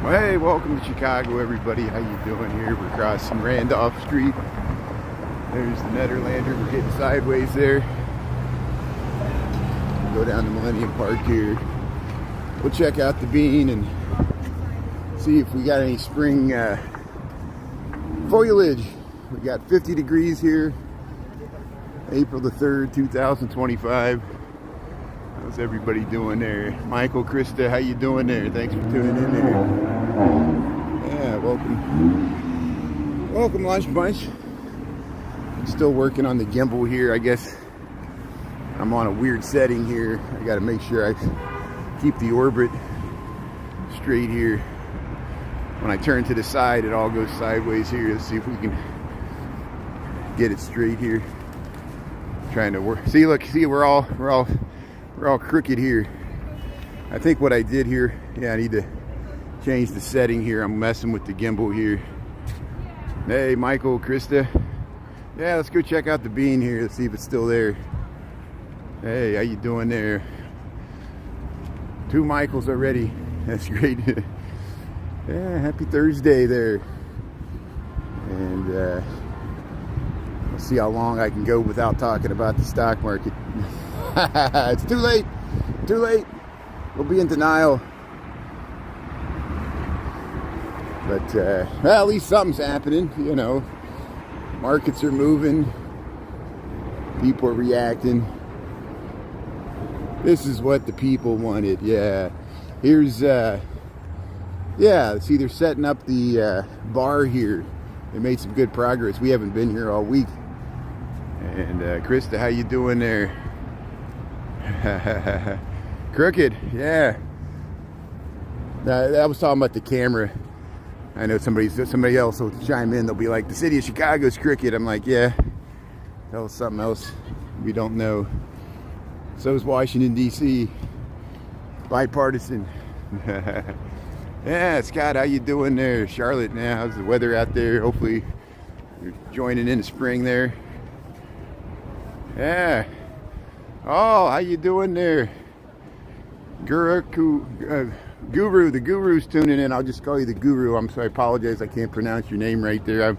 Hey, welcome to Chicago, everybody. How you doing here? We're crossing Randolph Street. There's the Netherlander. We're getting sideways there. We'll go down to Millennium Park here. We'll check out the bean and see if we got any spring foliage. We got 50 degrees here, April the 3rd, 2025. How's everybody doing there? Michael, Krista, how you doing there? Thanks for tuning in there. Yeah, welcome. Welcome, Lunch Bunch. I'm still working on the gimbal here. I guess I'm on a weird setting here. I got to make sure I keep the orbit straight here. When I turn to the side, it all goes sideways here. Let's see if we can get it straight here. Trying to work. See, look, see, we're all crooked here. I think what I did here, yeah, I need to change the setting here. I'm messing with the gimbal here. Hey, Michael, Krista. Yeah, let's go check out the bean here. Let's see if it's still there. Hey, how you doing there? 2 Michaels already. That's great. Yeah, happy Thursday there. And we'll see how long I can go without talking about the stock market. It's too late. Too late. We'll be in denial. But well, at least something's happening, you know. Markets are moving. People are reacting. This is what the people wanted. Yeah. Here's yeah, see, they're setting up the bar here. They made some good progress. We haven't been here all week. And Krista, how you doing there? Crooked, yeah. I was talking about the camera. I know somebody else will chime in. They'll be like, the city of Chicago's crooked. I'm like, yeah. Tell us something else we don't know. So is Washington, D.C. Bipartisan. Yeah, Scott, how you doing there? Charlotte, now, how's the weather out there? Hopefully you're joining in the spring there. Yeah. Oh, how you doing there? Guru, the guru's tuning in. I'll just call you the guru. I'm sorry, I apologize. I can't pronounce your name right there.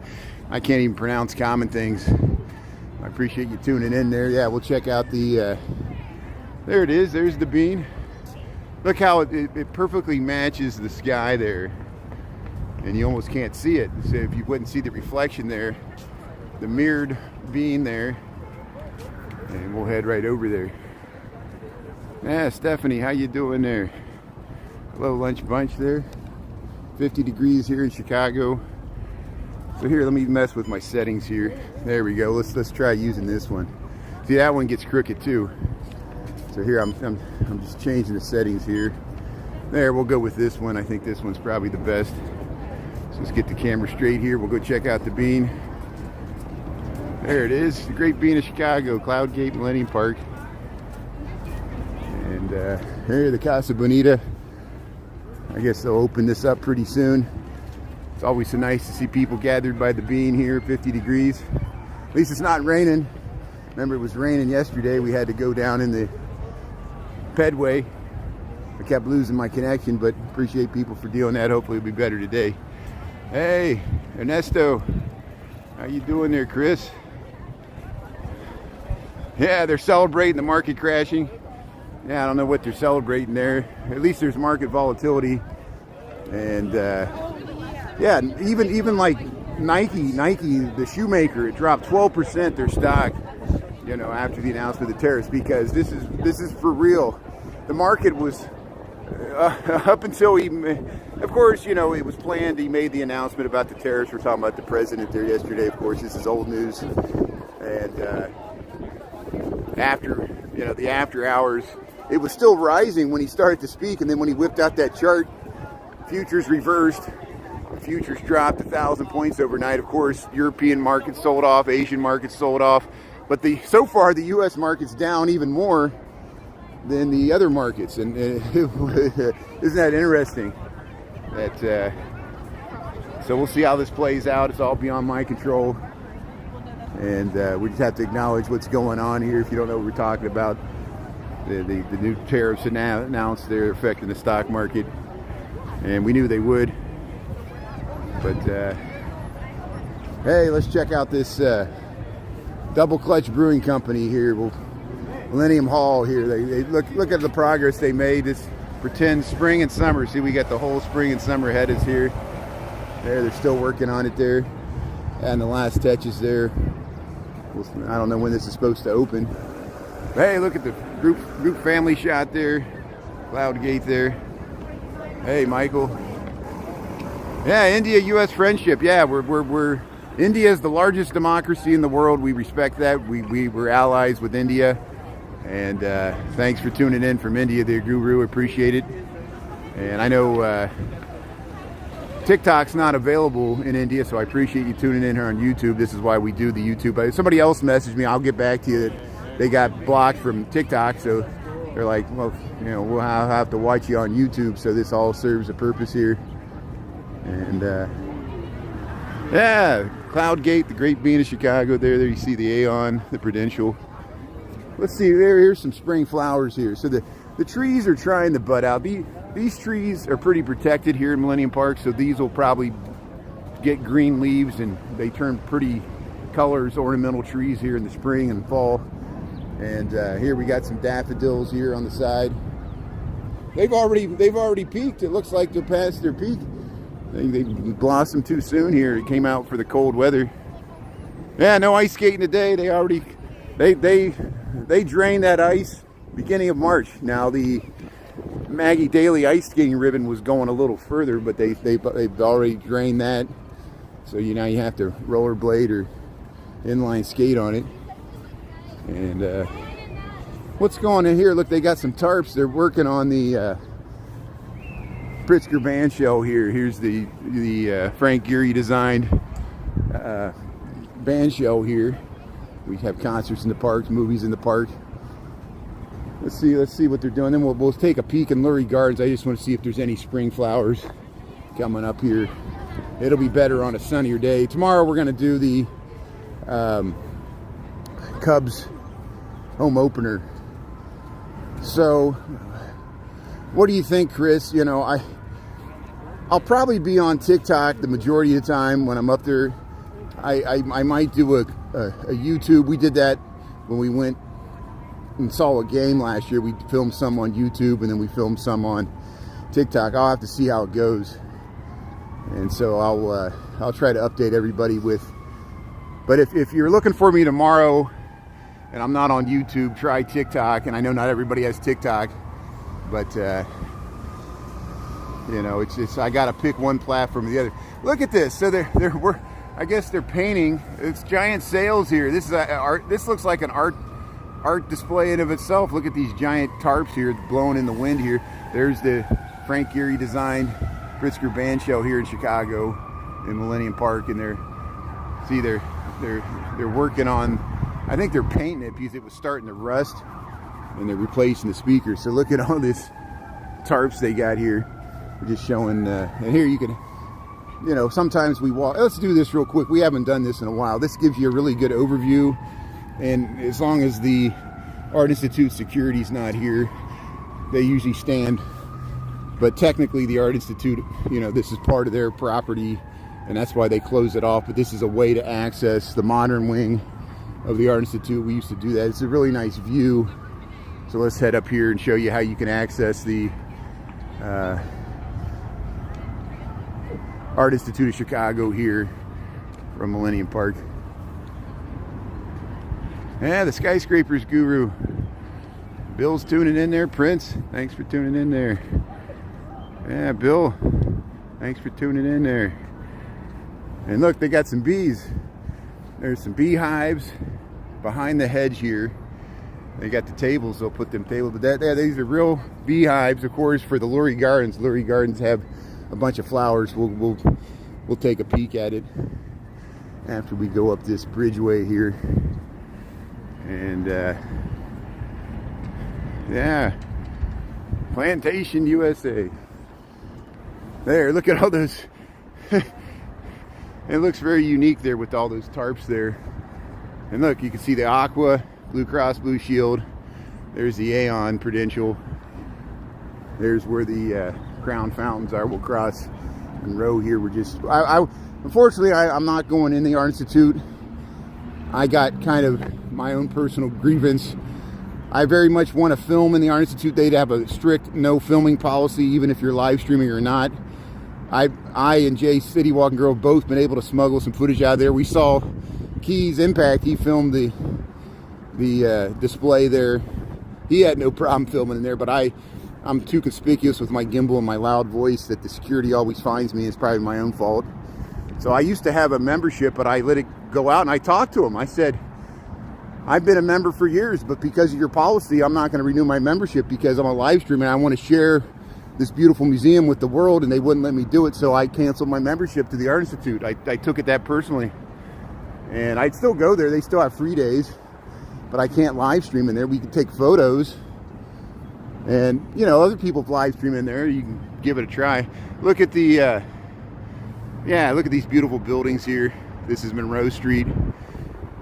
I can't even pronounce common things. I appreciate you tuning in there. Yeah, we'll check out the, there it is. There's the bean. Look how it perfectly matches the sky there. And you almost can't see it. So if you wouldn't see the reflection there, the mirrored bean there. And we'll head right over there. Yeah, Stephanie, how you doing there? Hello, Lunch Bunch there. 50 degrees here in Chicago. So here, let me mess with my settings here. There we go. Let's try using this one. See, that one gets crooked too. So here, I'm just changing the settings here. There, we'll go with this one. I think this one's probably the best. So let's get the camera straight here. We'll go check out the bean. There it is, the Great Bean of Chicago, Cloud Gate, Millennium Park. And here, the Casa Bonita. I guess they'll open this up pretty soon. It's always so nice to see people gathered by the bean here, 50 degrees. At least it's not raining. Remember, it was raining yesterday. We had to go down in the Pedway. I kept losing my connection, but appreciate people for doing that. Hopefully it'll be better today. Hey, Ernesto. How you doing there, Chris? Yeah, they're celebrating the market crashing. Yeah, I don't know what they're celebrating there. At least there's market volatility. And yeah, even like Nike, the shoemaker, it dropped 12% their stock, you know, after the announcement of the tariffs, because this is for real. The market was up until of course, you know, it was planned. He made the announcement about the tariffs. We're talking about the president there yesterday. Of course, this is old news. And after, you know, the after hours, it was still rising when he started to speak, and then when he whipped out that chart, futures reversed. The futures dropped 1,000 points overnight. Of course, European markets sold off, Asian markets sold off, but so far the U.S. market's down even more than the other markets, and isn't that interesting? That so we'll see how this plays out. It's all beyond my control. And we just have to acknowledge what's going on here. If you don't know what we're talking about, the new tariffs announced, they're affecting the stock market. and we knew they would. But hey, let's check out this Double Clutch Brewing Company here. Millennium Hall here. They look at the progress they made. This pretend spring and summer. See, we got the whole spring and summer headers here. There, they're still working on it there, and the last touches there. I don't know when this is supposed to open. But hey, look at the group family shot there. Cloud gate there. Hey, Michael. Yeah, India-U.S. friendship. Yeah, we're India is the largest democracy in the world. We respect that. We're allies with India. And thanks for tuning in from India, the Guru. Appreciate it. And I know TikTok's not available in India, so I appreciate you tuning in here on YouTube. This is why we do the YouTube. If somebody else messaged me, I'll get back to you that they got blocked from TikTok. So they're like, well, you know, we'll have to watch you on YouTube. So this all serves a purpose here. And yeah, Cloud Gate, the Great Bean of Chicago. There you see the Aon, the Prudential. Let's see, here's some spring flowers here. So the trees are trying to bud out. These trees are pretty protected here in Millennium Park, so these will probably get green leaves, and they turn pretty colors, ornamental trees here in the spring and fall. And here we got some daffodils here on the side. They've already peaked. It looks like they're past their peak. They blossomed too soon here. It came out for the cold weather. Yeah, no ice skating today. They drained that ice beginning of March. Now the Maggie Daley ice skating ribbon was going a little further, but they've already drained that. So now you have to rollerblade or inline skate on it. And what's going on here? Look, they got some tarps. They're working on the Pritzker band shell here. Here's the Frank Gehry designed band shell here. We have concerts in the park, movies in the park. Let's see what they're doing. Then we'll take a peek in Lurie Gardens. I just want to see if there's any spring flowers coming up here. It'll be better on a sunnier day. Tomorrow we're going to do the Cubs home opener. So, what do you think, Chris? You know, I'll probably be on TikTok the majority of the time when I'm up there. I might do a YouTube. We did that when we went and saw a game last year. We filmed some on YouTube, and then we filmed some on TikTok. I'll have to see how it goes, and so I'll try to update everybody with. But if you're looking for me tomorrow and I'm not on YouTube, try TikTok. And I know not everybody has TikTok, but you know, it's I gotta pick one platform or the other. Look at this. So I guess they're painting. It's giant sails here. This is art. This looks like an art display in of itself. Look at these giant tarps here blowing in the wind here. There's the Frank Gehry designed Pritzker band shell here in Chicago in Millennium Park, and they're working on. I think they're painting it because it was starting to rust, and they're replacing the speakers. So look at all this tarps they got here. We're just showing, and here you can. You know, sometimes we walk. Let's do this real quick. We haven't done this in a while. This gives you a really good overview, and as long as the Art Institute security's not here, they usually stand. But technically, the Art Institute, you know, this is part of their property, and that's why they close it off. But this is a way to access the modern wing of the Art Institute. We used to do that. It's a really nice view. So let's head up here and show you how you can access the Art Institute of Chicago here from Millennium Park. Yeah, the skyscrapers guru. Bill's tuning in there. Prince, thanks for tuning in there. Yeah, Bill, thanks for tuning in there. And look, they got some bees. There's some beehives behind the hedge here. They got the tables. They'll put them tables. But these are real beehives, of course, for the Lurie Gardens. Lurie Gardens have a bunch of flowers. We'll take a peek at it after we go up this bridgeway here. And yeah, Plantation USA. There, look at all those. It looks very unique there with all those tarps there. And look, you can see the Aqua, Blue Cross Blue Shield. There's the Aon Prudential. There's where the crown fountains are. We'll cross and row here. We're just, unfortunately, I'm not going in the Art Institute. I got kind of my own personal grievance. I very much want to film in the Art Institute. They'd have a strict no filming policy, even if you're live streaming or not. I and Jay City Walking Girl have both been able to smuggle some footage out of there. We saw Keys Impact. He filmed the display there. He had no problem filming in there, but I'm too conspicuous with my gimbal and my loud voice that the security always finds me. It's probably my own fault. So I used to have a membership, but I let it go out, and I talked to him. I said, I've been a member for years, but because of your policy, I'm not going to renew my membership because I'm a live streamer and I want to share this beautiful museum with the world, and they wouldn't let me do it, so I canceled my membership to the Art Institute. I took it that personally. And I'd still go there. They still have free days, but I can't live stream in there. We can take photos. And, you know, other people live stream in there. You can give it a try. Look at the, yeah, look at these beautiful buildings here. This is Monroe Street.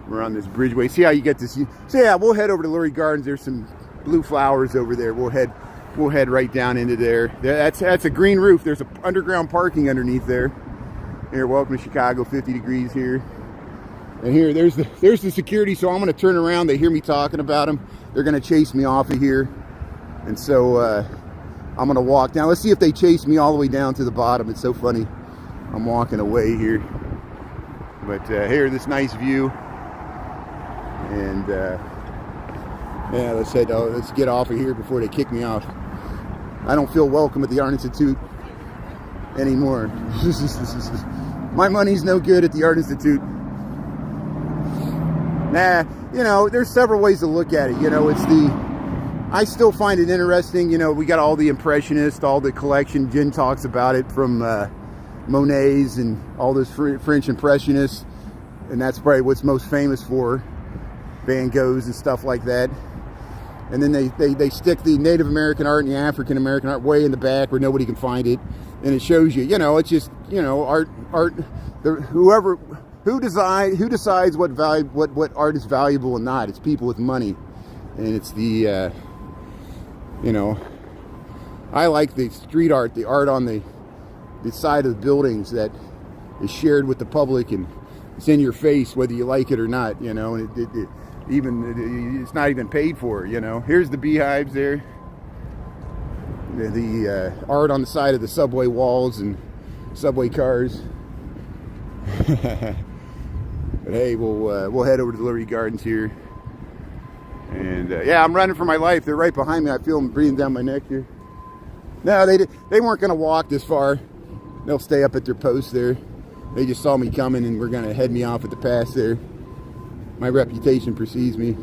We're on this bridgeway. See how you get this? So yeah, we'll head over to Lurie Gardens. There's some blue flowers over there. We'll head right down into there. That's a green roof. There's a underground parking underneath there. Here, welcome to Chicago. 50 degrees here. And here, there's the security. So I'm going to turn around. They hear me talking about them. They're going to chase me off of here. And so I'm going to walk down. Let's see if they chase me all the way down to the bottom. It's so funny. I'm walking away here. But here, this nice view. And yeah, let's get off of here before they kick me off. I don't feel welcome at the Art Institute anymore. My money's no good at the Art Institute. Nah, you know, there's several ways to look at it. You know, I still find it interesting. You know, we got all the Impressionists, all the collection. Jen talks about it from Monet's and all those French Impressionists. And that's probably what's most famous for. Van Goghs and stuff like that. And then they stick the Native American art and the African American art way in the back where nobody can find it. And it shows you, you know, it's just, you know, art, who decides what art is valuable and not? It's people with money. And it's the, you know, I like the street art, the art on the side of the buildings that is shared with the public and it's in your face whether you like it or not, you know, and it's not even paid for, you know. Here's the beehives there. The art on the side of the subway walls and subway cars. But hey, we'll head over to the Lurie Gardens here. And yeah, I'm running for my life. They're right behind me. I feel them breathing down my neck here. No, they weren't going to walk this far. They'll stay up at their post there. They just saw me coming and were going to head me off at the pass there. My reputation precedes me.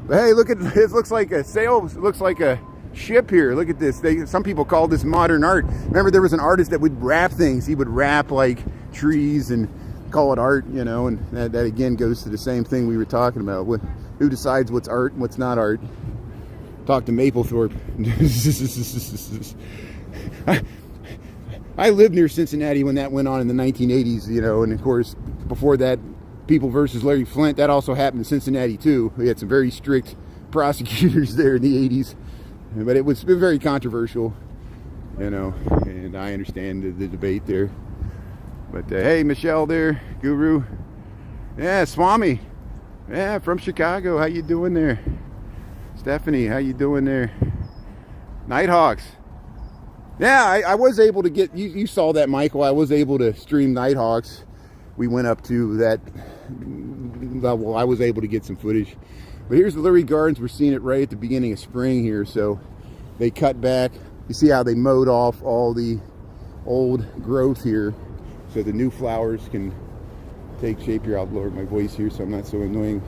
But hey, look at it. Looks like a sail. Looks like a ship here. Look at this. Some people call this modern art. Remember, there was an artist that would wrap things. He would wrap like trees and call it art, you know. And that again goes to the same thing we were talking about. Who decides what's art and what's not art? Talk to Maplethorpe. I lived near Cincinnati when that went on in the 1980s, you know, and of course, before that, People versus Larry Flint, that also happened in Cincinnati too. We had some very strict prosecutors there in the 80s, but it was very controversial, you know, and I understand the debate there. But hey, Michelle there, Guru. Yeah, Swami. Yeah, from Chicago. How you doing there? Stephanie, how you doing there? Nighthawks. Yeah, I was able to get, you saw that, Michael. I was able to stream Nighthawks. We went up to that level. I was able to get some footage. But here's the Lurie Gardens. We're seeing it right at the beginning of spring here. So they cut back. You see how they mowed off all the old growth here so the new flowers can take shape here. I'll lower my voice here so I'm not so annoying.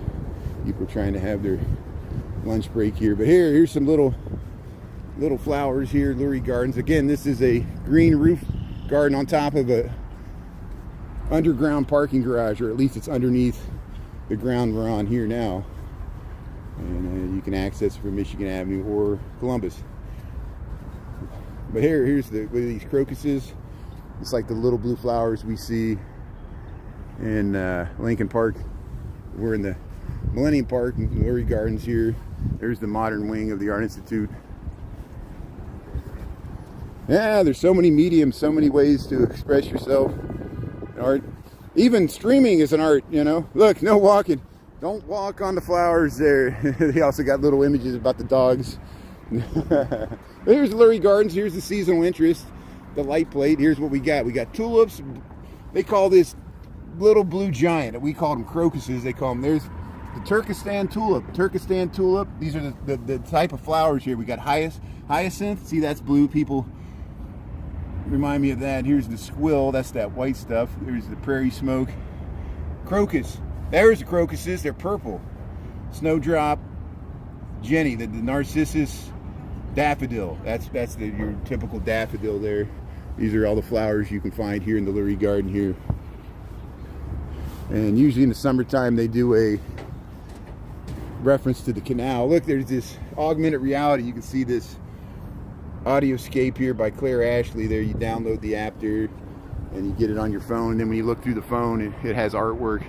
People trying to have their lunch break here. But here's some little flowers here, Lurie Gardens. Again, this is a green roof garden on top of a underground parking garage, or at least it's underneath the ground we're on here now. And you can access from Michigan Avenue or Columbus. But here's these crocuses. It's like the little blue flowers we see in Lincoln Park. We're in the Millennium Park and Lurie Gardens here. There's the modern wing of the Art Institute. Yeah, there's so many mediums, so many ways to express yourself. Art. Even streaming is an art, you know. Look, no walking. Don't walk on the flowers there. They also got little images about the dogs. Here's Lurie Gardens. Here's the seasonal interest. The light plate. Here's what we got. We got tulips. They call this little blue giant. We call them crocuses. They call them. There's the Turkestan tulip. Turkestan tulip. These are the type of flowers here. We got hyacinth. See, that's blue. People remind me of that. Here's the squill. That's that white stuff. There's the prairie smoke. Crocus. There's the crocuses. They're purple. Snowdrop. Jenny, the narcissus, daffodil. That's your typical daffodil there. These are all the flowers you can find here in the Lurie Garden here. And usually in the summertime they do a reference to the canal. Look, there's this augmented reality. You can see this Audioscape here by Claire Ashley there. You download the app there and you get it on your phone. And then when you look through the phone, it has artwork.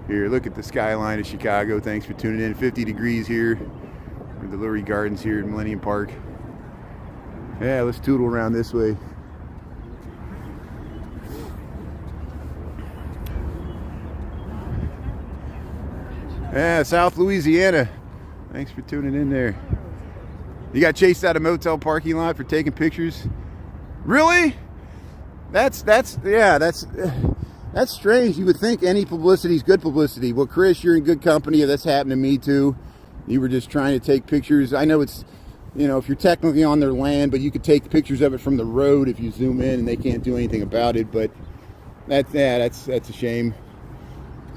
Here, look at the skyline of Chicago. Thanks for tuning in. 50 degrees here. The Lurie Gardens here in Millennium Park. Yeah, let's tootle around this way. Yeah, South Louisiana. Thanks for tuning in there. You got chased out of motel parking lot for taking pictures? Really? That's strange. You would think any publicity is good publicity. Well, Chris, you're in good company. That's happened to me too. You were just trying to take pictures. I know it's, you know, if you're technically on their land, but you could take pictures of it from the road if you zoom in, and they can't do anything about it. But that's a shame.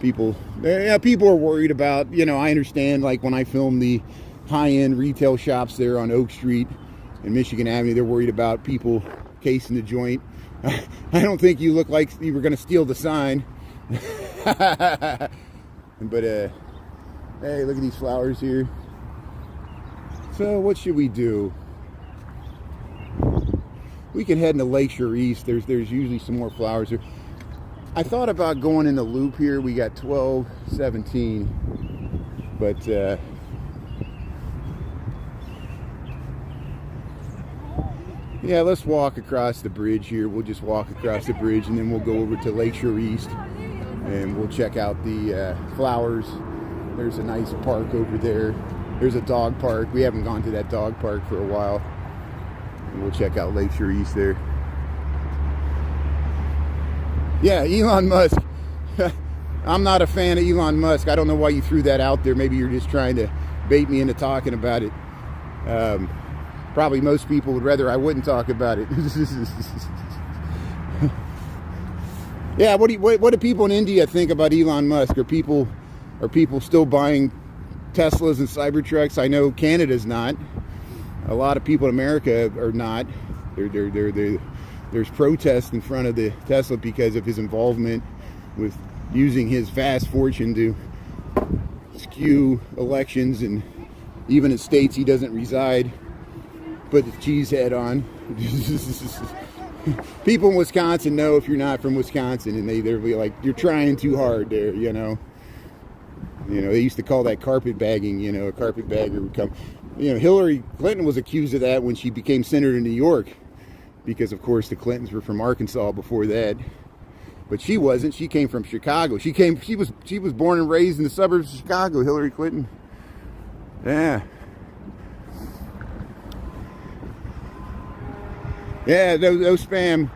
People are worried about, you know, I understand, like when I film the high-end retail shops there on Oak Street and Michigan Avenue, they're worried about people casing the joint. I don't think you look like you were going to steal the sign. But hey, look at these flowers here. So what should we do? We can head into Lakeshore East. There's usually some more flowers here. I thought about going in the loop here. We got 12, 17. But yeah, let's walk across the bridge here. We'll just walk across the bridge and then we'll go over to Lakeshore East and we'll check out the flowers. There's a nice park over there. There's a dog park. We haven't gone to that dog park for a while. And we'll check out Lakeshore East there. Yeah, Elon Musk. I'm not a fan of Elon Musk. I don't know why you threw that out there. Maybe you're just trying to bait me into talking about it. Probably most people would rather I wouldn't talk about it. Yeah, what do people in India think about Elon Musk? Are people still buying Teslas and Cybertrucks? I know Canada's not. A lot of people in America are not. There's protests in front of the Tesla because of his involvement with using his vast fortune to skew elections, and even in states he doesn't reside, put the cheese head on. People in Wisconsin know if you're not from Wisconsin, and they're like, you're trying too hard there, you know. You know, they used to call that carpetbagging. You know, a carpetbagger would come. You know, Hillary Clinton was accused of that when she became senator in New York, because of course the Clintons were from Arkansas before that. But she wasn't. She came from Chicago. She was born and raised in the suburbs of Chicago, Hillary Clinton. Yeah. Yeah, no spam.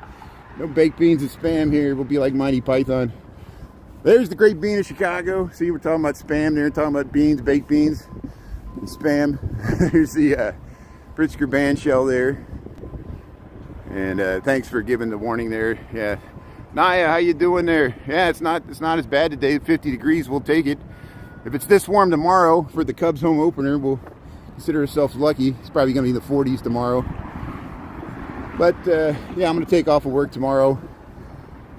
No baked beans and spam here. We'll be like Monty Python. There's the Great Bean of Chicago. See, we're talking about spam there, talking about beans, baked beans, and spam. Here's the Pritzker band shell there. And thanks for giving the warning there. Yeah. Naya, how you doing there? Yeah, it's not as bad today. 50 degrees, we'll take it. If it's this warm tomorrow for the Cubs home opener, we'll consider ourselves lucky. It's probably going to be in the 40s tomorrow. But yeah, I'm going to take off of work tomorrow,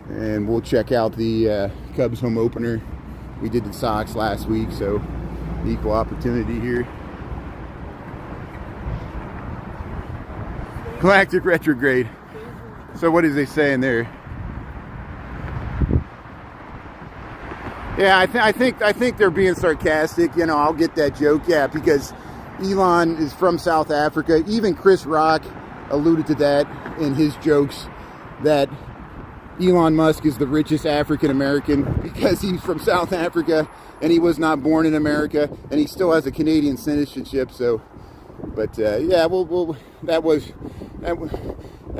and we'll check out the Cubs home opener. We did the Sox last week, so equal opportunity here. Galactic retrograde. So what is they saying there? Yeah, I think they're being sarcastic. You know, I'll get that joke. Yeah, because Elon is from South Africa. Even Chris Rock alluded to that. in his jokes that Elon Musk is the richest African American because he's from South Africa and he was not born in America, and he still has a Canadian citizenship. So, but yeah, that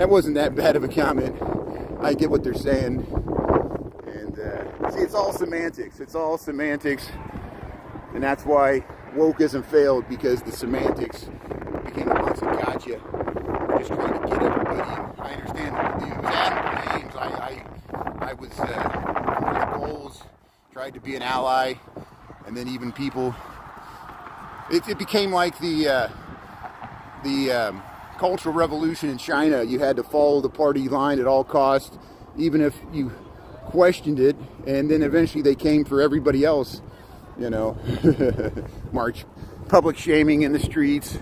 wasn't that bad of a comment. I get what they're saying, and see, it's all semantics. It's all semantics, and that's why wokeism failed, because the semantics became a bunch of gotcha. We're just trying to get everybody. I understand it was admirable names. I was for the goals, tried to be an ally, and then even people. It became like the Cultural Revolution in China. You had to follow the party line at all costs, even if you questioned it, and then eventually they came for everybody else. You know, march, public shaming in the streets.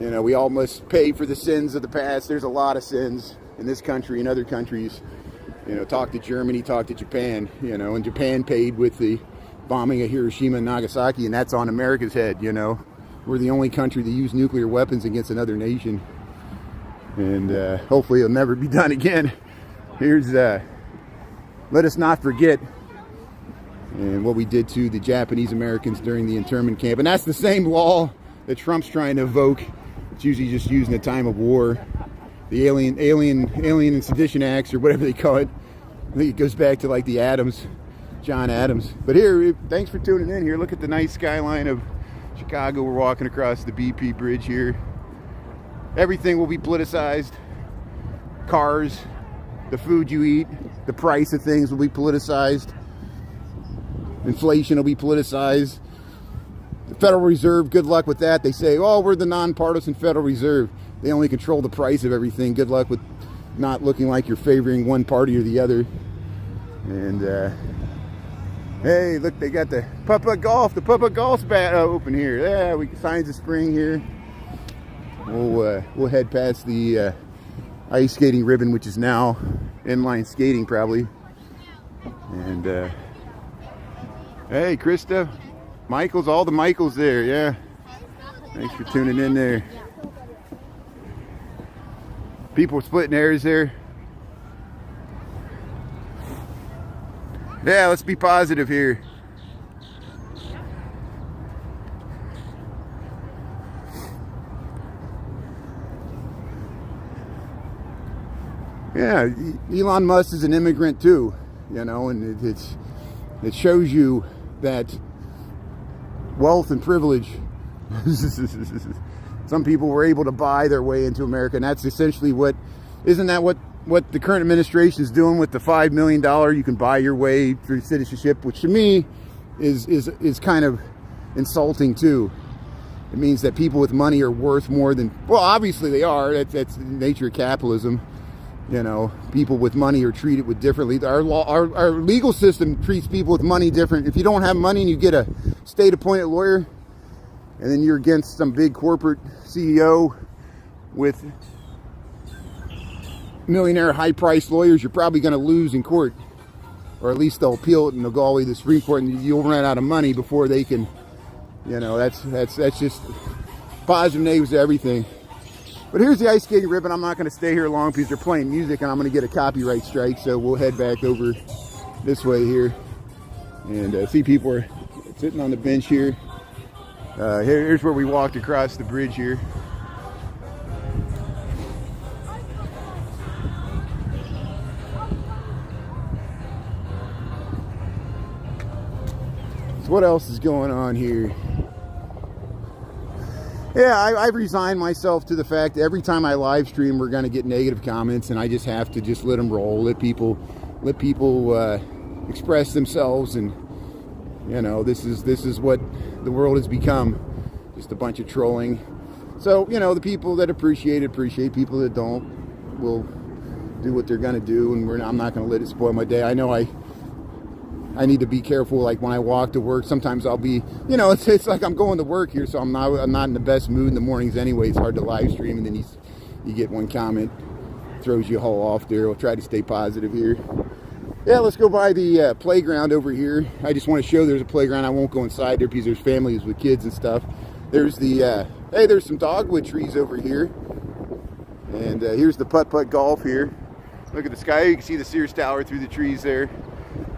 You know, we all must pay for the sins of the past. There's a lot of sins in this country and other countries. You know, talk to Germany, talk to Japan. You know, and Japan paid with the bombing of Hiroshima and Nagasaki, and that's on America's head. You know, we're the only country that used nuclear weapons against another nation, and hopefully it'll never be done again. Here's let us not forget. And what we did to the Japanese Americans during the internment camp. And that's the same law that Trump's trying to evoke. It's usually just used in a time of war. The Alien and Sedition Acts, or whatever they call it. I think it goes back to like the Adams, John Adams. But here, thanks for tuning in here. Look at the nice skyline of Chicago. We're walking across the BP Bridge here. Everything will be politicized. Cars, the food you eat, the price of things will be politicized. Inflation will be politicized. The Federal Reserve, good luck with that. They say, oh, we're the nonpartisan Federal Reserve. They only control the price of everything. Good luck with not looking like you're favoring one party or the other. And, hey, look, they got the Papa Golf's bat open here. Yeah, signs of spring here. We'll head past the ice skating ribbon, which is now inline skating probably. And, hey, Krista, Michael's, all the Michaels there, yeah. Thanks for tuning in there. People splitting hairs there. Yeah, let's be positive here. Yeah, Elon Musk is an immigrant too, you know, and it shows you that wealth and privilege, some people were able to buy their way into America, and that's essentially isn't that what the current administration is doing with the $5 million you can buy your way through citizenship, which to me is kind of insulting too. It means that people with money are worth more than, well, obviously they are. That's the nature of capitalism. You know, people with money are treated with differently. Our legal system treats people with money different. If you don't have money and you get a state-appointed lawyer, and then you're against some big corporate CEO with millionaire high-priced lawyers, you're probably going to lose in court, or at least they'll appeal it and they'll go all the way to the Supreme Court, and you'll run out of money before they can. You know, that's just positive negatives to everything. But here's the ice skating ribbon. I'm not going to stay here long because they're playing music and I'm going to get a copyright strike. So we'll head back over this way here. And see, people are sitting on the bench here. Here's where we walked across the bridge here. So what else is going on here? Yeah, I've resigned myself to the fact that every time I live stream, we're going to get negative comments, and I just have to just let them roll, let people express themselves, and you know, this is what the world has become, just a bunch of trolling. So you know, the people that appreciate, people that don't will do what they're going to do, and I'm not going to let it spoil my day. I know I need to be careful, like when I walk to work, sometimes I'll be, you know, it's like I'm going to work here, so I'm not in the best mood in the mornings anyway. It's hard to live stream, and then you get one comment, throws you all off there. We'll try to stay positive here. Yeah, let's go by the playground over here. I just want to show there's a playground. I won't go inside there because there's families with kids and stuff. There's the, hey, there's some dogwood trees over here. And here's the putt-putt golf here. Look at the sky. You can see the Sears Tower through the trees there.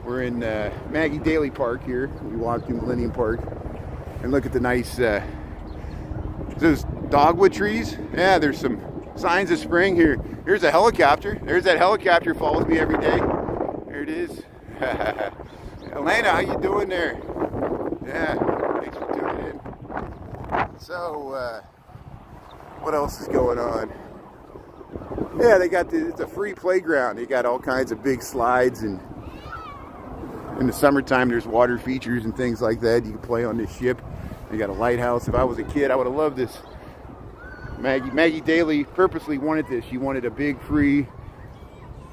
We're in Maggie Daley Park here. We walked through Millennium Park. And look at the nice, those dogwood trees. Yeah, there's some signs of spring here. Here's a helicopter. There's that helicopter follows me every day. There it is. Elena, how you doing there? Yeah, thanks for tuning in. So, what else is going on? Yeah, they got it's a free playground. They got all kinds of big slides, and in the summertime there's water features and things like that. You can play on this ship. They got a lighthouse. If I was a kid, I would have loved this. Maggie Daley purposely wanted this. She wanted a big free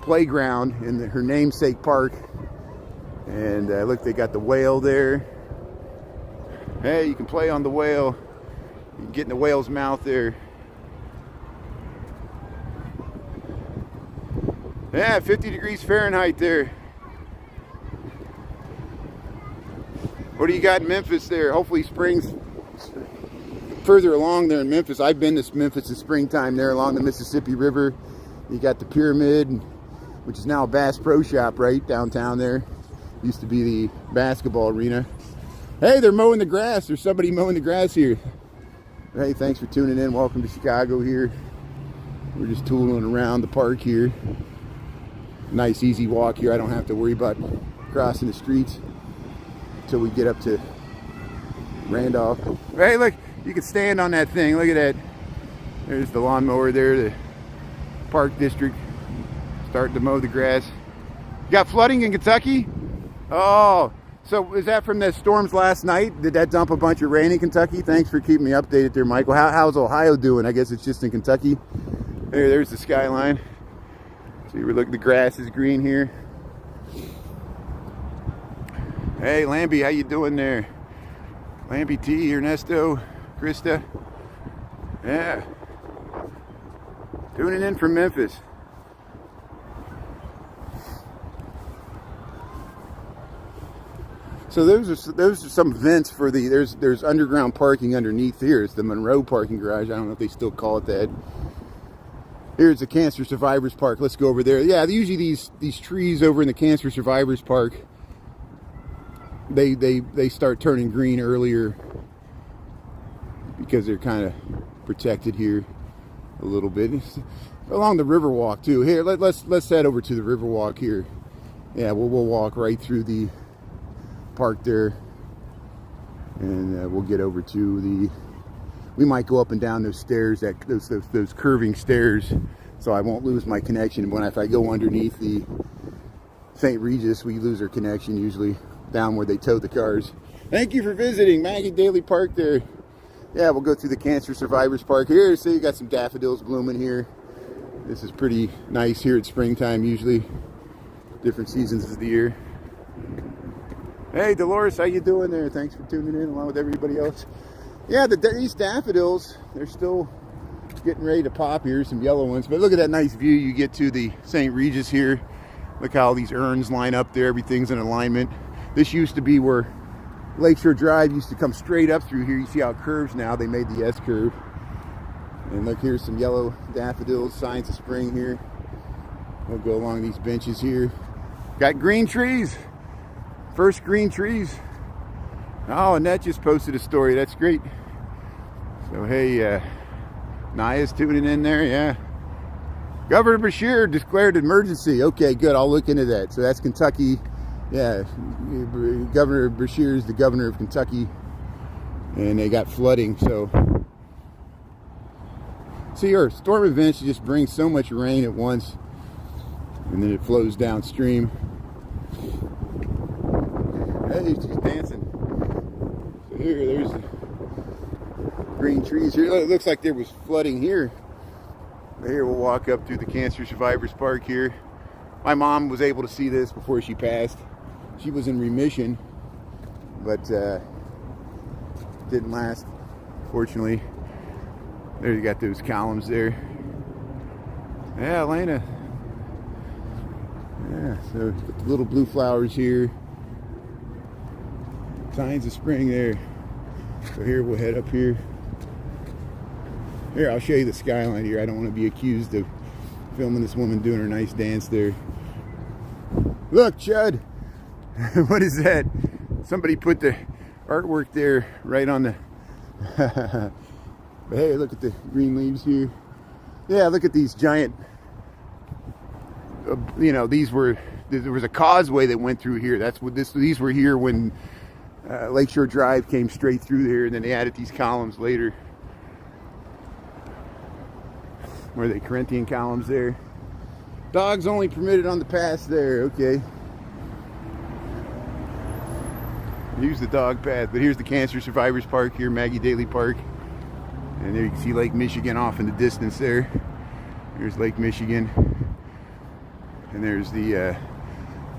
playground in her namesake park. And look, they got the whale there. Hey, you can play on the whale. You can get in the whale's mouth there. Yeah, 50 degrees Fahrenheit there. What do you got in Memphis there? Hopefully spring's further along there in Memphis. I've been to Memphis in springtime there along the Mississippi River. You got the Pyramid, which is now a Bass Pro Shop right downtown there. Used to be the basketball arena. Hey, they're mowing the grass. There's somebody mowing the grass here. Hey, thanks for tuning in. Welcome to Chicago here. We're just tooling around the park here. Nice easy walk here. I don't have to worry about crossing the streets until we get up to Randolph. Hey, look, you can stand on that thing. Look at that. There's the lawnmower there, the park district starting to mow the grass. You got flooding in Kentucky? Oh, so is that from the storms last night? Did that dump a bunch of rain in Kentucky? Thanks for keeping me updated there, Michael. How's Ohio doing? I guess it's just in Kentucky. There's the skyline. See, look, the grass is green here. Hey, Lambie, how you doing there? Lambie T, Ernesto, Krista. Yeah. Tuning in from Memphis. So those are some vents for the, there's underground parking underneath here. It's the Monroe parking garage. I don't know if they still call it that. Here's the Cancer Survivors Park. Let's go over there. Yeah, usually these trees over in the Cancer Survivors Park, they start turning green earlier because they're kind of protected here a little bit. Along the Riverwalk too. Here, let's head over to the Riverwalk here. Yeah, we'll walk right through the park there, and we'll get over to the. We might go up and down those stairs, those curving stairs, so I won't lose my connection. If I go underneath the St. Regis, we lose our connection usually down where they tow the cars. Thank you for visiting Maggie Daley Park there. Yeah, we'll go through the Cancer Survivors Park here. So you got some daffodils blooming here. This is pretty nice here at springtime usually. Different seasons of the year. Hey Dolores, how you doing there? Thanks for tuning in along with everybody else. Yeah, these daffodils, they're still getting ready to pop here, some yellow ones. But look at that nice view you get to the St. Regis here. Look how these urns line up there. Everything's in alignment. This used to be where Lakeshore Drive used to come straight up through here. You see how it curves now. They made the S curve. And look, here's some yellow daffodils, signs of spring here. We'll go along these benches here. Got green trees. First green trees. Oh, Annette just posted a story. That's great. So, hey, Naya's tuning in there, yeah. Governor Beshear declared emergency. Okay, good. I'll look into that. So that's Kentucky. Yeah, Governor Beshear is the governor of Kentucky. And they got flooding, so. See, our storm events just bring so much rain at once. And then it flows downstream. Hey, she's dancing. So there's the green trees here. It looks like there was flooding here. Here we'll walk up through the Cancer Survivors Park here. My mom was able to see this before she passed. She was in remission, but didn't last, fortunately. There you got those columns there. Yeah, Elena. Yeah, so little blue flowers here. Signs of spring there. So here we'll head up here. Here, I'll show you the skyline here. I don't want to be accused of filming this woman doing her nice dance there. Look, Chud. What is that? Somebody put the artwork there right on the... But hey, look at the green leaves here. Yeah, look at these giant... you know, there was a causeway that went through here. That's what these were here when Lakeshore Drive came straight through there, and then they added these columns later. Where are they? Corinthian columns there. Dogs only permitted on the path there. Okay. Here's the dog path, but here's the Cancer Survivors Park here, Maggie Daley Park. And there you can see Lake Michigan off in the distance there. There's Lake Michigan. And there's the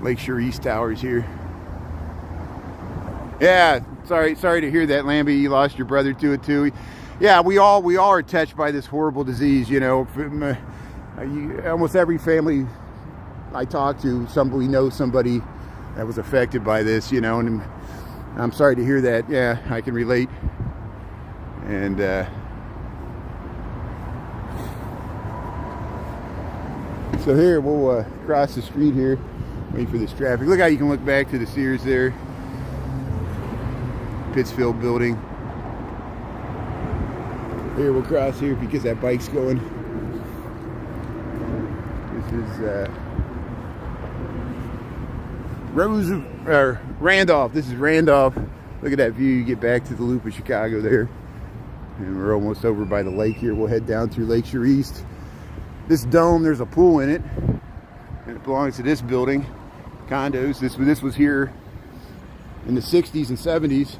Lakeshore East Towers here. Yeah, sorry to hear that, Lambie. You lost your brother to it too. Yeah, we all are touched by this horrible disease. You know, almost every family I talk to, we know somebody that was affected by this. You know, and I'm sorry to hear that. Yeah, I can relate. And so here we'll cross the street here, wait for this traffic. Look how you can look back to the Sears there, Pittsfield building. Here we'll cross here because that bike's going. This is Randolph. This is Randolph. Look at that view. You get back to the Loop of Chicago there, and we're almost over by the lake here. We'll head down through Lakeshore East. This dome, there's a pool in it, and it belongs to this building, condos. This was here in the 60s and 70s.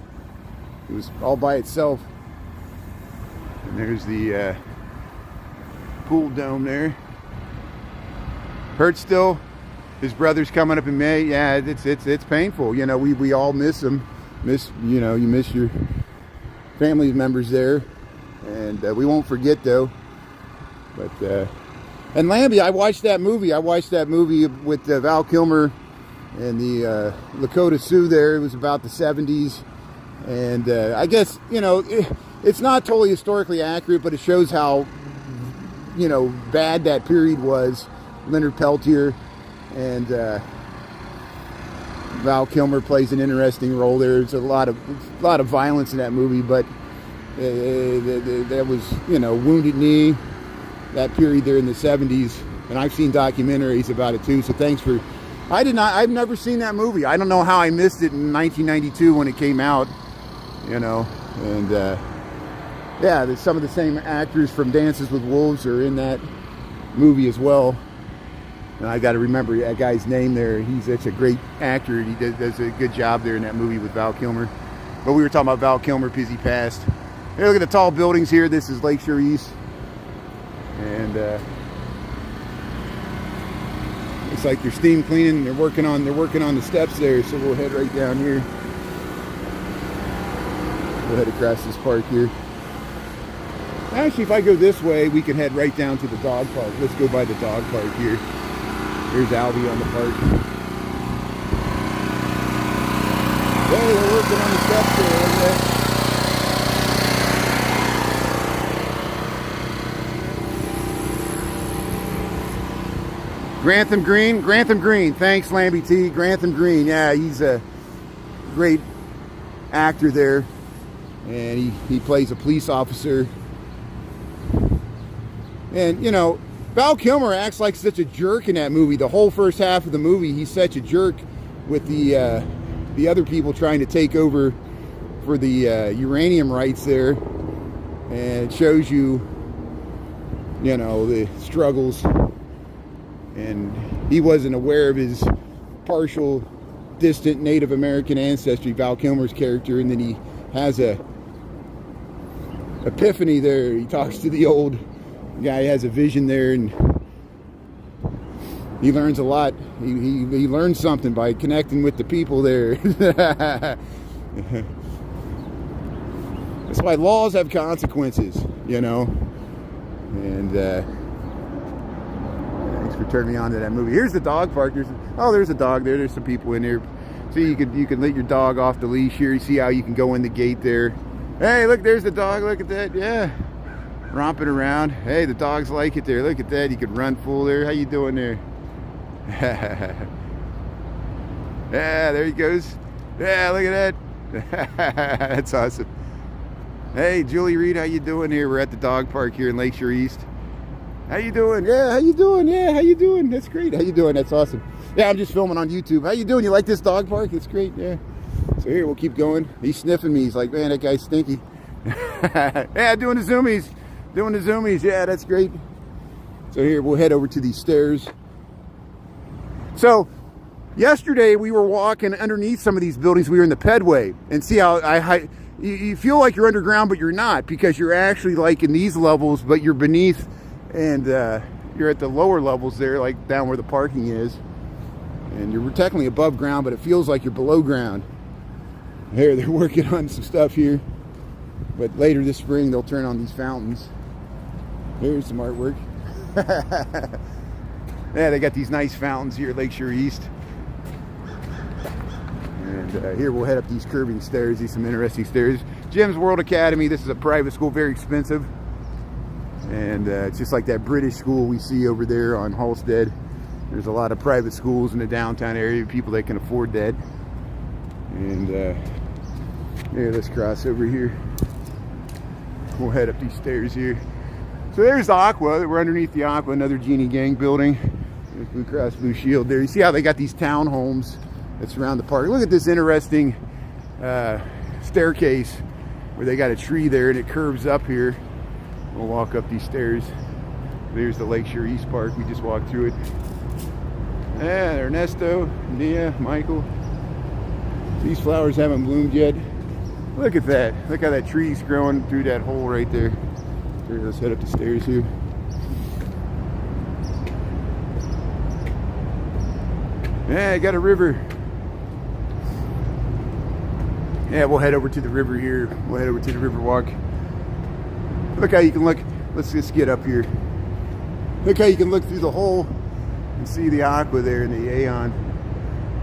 It was all by itself. And there's the pool dome there. Hurts still. His brother's coming up in May. Yeah, it's painful. You know, we all miss him. You miss your family members there, and we won't forget though. But and Lambie, I watched that movie. With Val Kilmer and the Lakota Sioux there. It was about the 70s. And I guess, you know, it's not totally historically accurate, but it shows how, you know, bad that period was. Leonard Peltier and Val Kilmer plays an interesting role there. There's a lot of violence in that movie, but that was, you know, Wounded Knee, that period there in the 70s, and I've seen documentaries about it too. So thanks for. I've never seen that movie. I don't know how I missed it in 1992 when it came out. You know, and yeah, there's some of the same actors from Dances with Wolves are in that movie as well. And I got to remember that guy's name there. He's such a great actor. He does a good job there in that movie with Val Kilmer. But we were talking about Val Kilmer because he passed. Hey, look at the tall buildings here. This is Lakeshore East. And it's like they're steam cleaning. They're working on the steps there. So we'll head right down here. We'll head across this park here. Actually, if I go this way, we can head right down to the dog park. Let's go by the dog park here. Here's Albie on the park. Hey, they're working on the steps there. Look at that. Grantham Green. Thanks, Lambie T. Grantham Green. Yeah, he's a great actor there. And he plays a police officer. And, you know, Val Kilmer acts like such a jerk in that movie. The whole first half of the movie, he's such a jerk with the other people trying to take over for the uranium rights there. And it shows you, you know, the struggles. And he wasn't aware of his partial, distant Native American ancestry, Val Kilmer's character. And then he has a epiphany there. He talks to the old guy, has a vision there, and he learns a lot. He learns something by connecting with the people there. That's why laws have consequences, you know. And thanks for turning me on to that movie. Here's the dog park. There's a dog there. There's some people in there. See, you can let your dog off the leash here. You see how you can go in the gate there. Hey, look, there's the dog. Look at that. Yeah. romping around. Hey, the dogs like it there. Look at that. You could run full there. How you doing there? Yeah, there he goes. Yeah, look at that. That's awesome. Hey, Julie Reed, how you doing here? We're at the dog park here in Lakeshore East. How you doing? Yeah, how you doing? Yeah, how you doing? That's great. How you doing? That's awesome. Yeah, I'm just filming on YouTube. How you doing? You like this dog park? It's great. Yeah. So here, we'll keep going. He's sniffing me. He's like, man, that guy's stinky. Yeah, doing the zoomies. Doing the zoomies. Yeah, that's great. So here, we'll head over to these stairs. So yesterday we were walking underneath some of these buildings. We were in the Pedway, and see how you feel like you're underground, but you're not, because you're actually like in these levels, but you're beneath, and you're at the lower levels there, like down where the parking is, and you're technically above ground, but it feels like you're below ground. Here, they're working on some stuff here, but later this spring they'll turn on these fountains. Here's some artwork. Yeah, they got these nice fountains here at Lakeshore East. And here we'll head up these curving stairs. These some interesting stairs. Jim's World Academy. This is a private school, very expensive. And it's just like that British school we see over there on Halstead. There's a lot of private schools in the downtown area, people that can afford that. And here, let's cross over here. We'll head up these stairs here. So there's the Aqua. We're underneath the Aqua, another Genie Gang building. There's Blue Cross Blue Shield there. You see how they got these townhomes that surround the park. Look at this interesting staircase where they got a tree there and it curves up here. We'll walk up these stairs. There's the Lakeshore East Park. We just walked through it. Yeah, Ernesto, Nia, Michael. These flowers haven't bloomed yet. Look at that. Look how that tree's growing through that hole right there. Let's head up the stairs here. Yeah, I got a river. Yeah, we'll head over to the river here. We'll head over to the Riverwalk. Look how you can look. Let's just get up here. Look how you can look through the hole and see the Aqua there in the Aeon.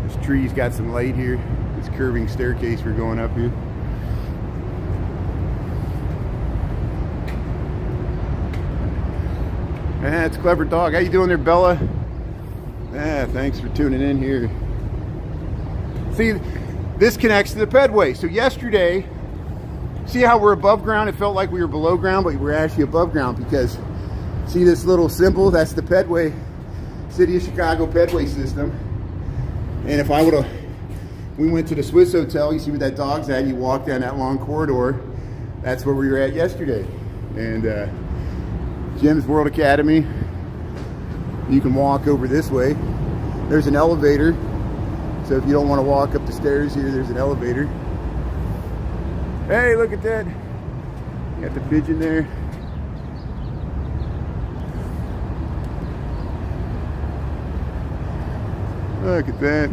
This tree's got some light here. This curving staircase we're going up here. Yeah, it's a clever dog. How you doing there, Bella? Yeah, thanks for tuning in here. See, this connects to the Pedway. So yesterday, see how we're above ground? It felt like we were below ground, but we're actually above ground because, see this little symbol? That's the Pedway, City of Chicago Pedway system. And if I would have, we went to the Swiss Hotel, you see where that dog's at, you walk down that long corridor, that's where we were at yesterday. And Jim's World Academy, you can walk over this way. There's an elevator, so if you don't want to walk up the stairs here, there's an elevator. Hey, look at that. Got the pigeon there. Look at that.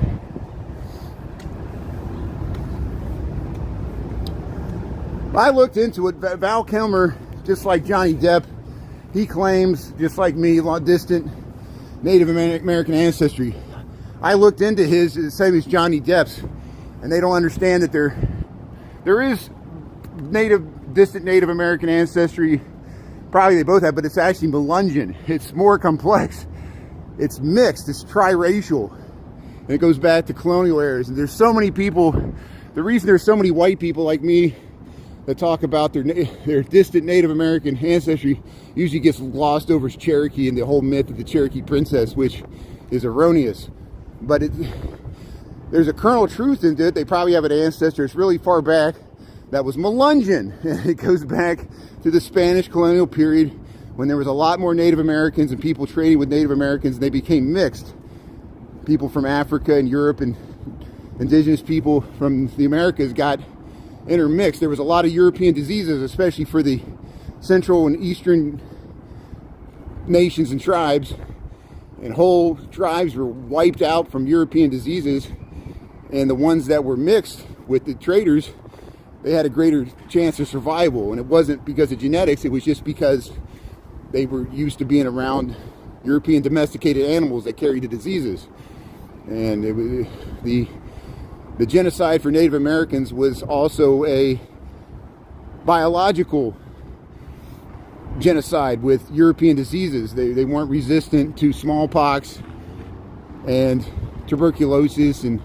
I looked into it. Val Kilmer, just like Johnny Depp, he claims, just like me, distant Native American ancestry. I looked into his, the same as Johnny Depp's, and they don't understand that there is distant Native American ancestry. Probably they both have, but it's actually Millennium. It's more complex. It's mixed. It's triracial. And it goes back to colonial eras. And there's so many people. The reason there's so many white people like me that talk about their distant Native American ancestry usually gets glossed over as Cherokee and the whole myth of the Cherokee princess, which is erroneous. But there's a kernel of truth into it. They probably have an ancestor. It's really far back. That was Millennium. It goes back to the Spanish colonial period when there was a lot more Native Americans and people trading with Native Americans, and they became mixed. People from Africa and Europe and indigenous people from the Americas got intermixed. There was a lot of European diseases, especially for the central and eastern nations and tribes, and whole tribes were wiped out from European diseases, and the ones that were mixed with the traders, they had a greater chance of survival. And it wasn't because of genetics, it was just because they were used to being around European domesticated animals that carried the diseases. And it was the genocide for Native Americans was also a biological genocide with European diseases. They weren't resistant to smallpox and tuberculosis and